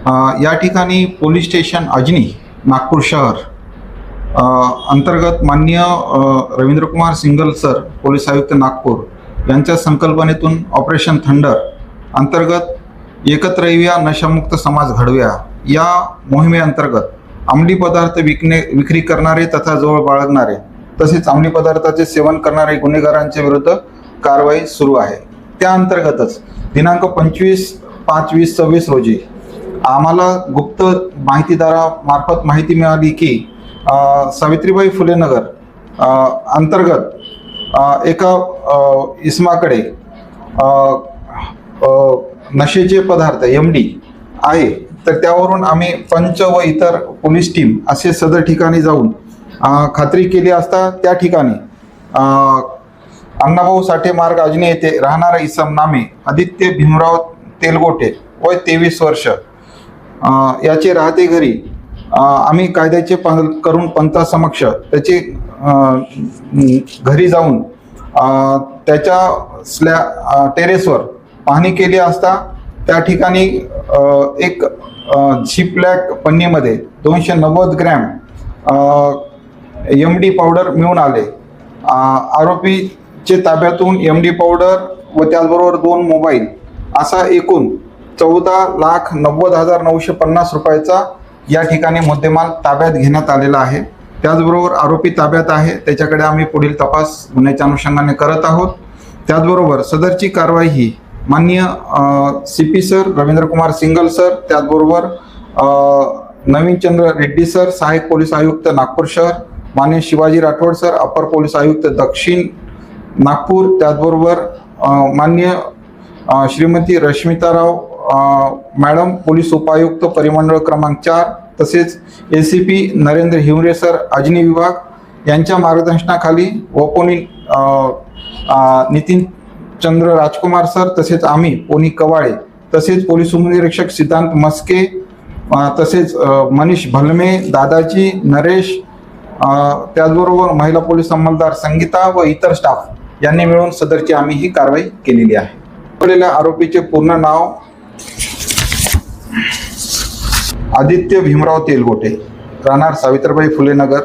या ठिकाणी police station Ajni Nagpur शहर अंतर्गत माननीय रवींद्रकुमार सिंगल सर पोलीस आयुक्त नागपूर यांच्या संकल्पनेतून ऑपरेशन थंडर अंतर्गत एकत्र येऊया नशामुक्त समाज घडवूया या मोहिमेअंतर्गत अंमली पदार्थ विक्री करणारे तथा जवळ बाळगणारे तसेच अंमली पदार्थाचे सेवन करणारे गुन्हेगारांच्या विरुद्ध कारवाई सुरू आहे। त्या अंतर्गतच दिनांक 25/5/2026 रोजी आम्हाला गुप्त माहितीदारामार्फत माहिती मिळाली की सावित्रीबाई फुले नगर अंतर्गत एका इसमाकडे नशेचे पदार्थ MD आहे। तर त्यावरून आम्ही पंच व इतर पोलीस टीम असे सदर ठिकाणी जाऊन खात्री केली असता त्या ठिकाणी अण्णाभाऊ साठे मार्ग अजनी येथे राहणारा इसम नामे आदित्य भीमराव तेलगोटे वय 23 वर्ष याचे राहते घरी आम्ही कायद्याचे पालन करून पंचासमक्ष त्याचे घरी जाऊन त्याच्या टेरेसवर पाहणी केली असता त्या ठिकाणी एक झिपलॅक पन्नीमध्ये 290 ग्रॅम MD पावडर मिळून आले। आरोपीचे ताब्यातून MD पावडर व त्याचबरोबर 2 मोबाईल असा एकूण 14,90,950 रुपयाचा या ठिकाणी मुद्देमाल ताब्यात घेण्यात आलेला आहे। त्याचबरोबर आरोपी ताब्यात आहे, त्याच्याकडे आम्ही पुढील तपास गुन्ह्याच्या अनुषंगाने करत आहोत। त्याचबरोबर सदरची कारवाई ही माननीय CP sir Ravindrakumar single sir, त्याचबरोबर नवीन चंद्र रेड्डी सर सहाय्यक पोलीस आयुक्त नागपूर शहर, माननीय शिवाजी राठोड सर अपर पोलीस आयुक्त दक्षिण नागपूर, त्याचबरोबर माननीय श्रीमती रश्मिताराव मॅडम पोलीस उपायुक्त परिमंडळ क्रमांक 4 तसेच ACP नरेंद्र हिवरे सर अजनी विभाग यांच्या मार्गदर्शनाखाली वपोनी नितीन चंद्र राजकुमार सर तसेच आम्ही पोनी कवाळे तसेच पोलीस उपनिरीक्षक सिद्धांत मस्के तसेच मनीष भलमे, दादाजी, नरेश, त्याचबरोबर महिला पोलीस अंमलदार संगीता व इतर स्टाफ यांनी मिळून सदरची आम्ही ही कारवाई केलेली आहे। पकडलेल्या आरोपीचे पूर्ण नाव आदित्य भीमराव तेलगोटे, राहणार सावित्रीबाई फुले नगर,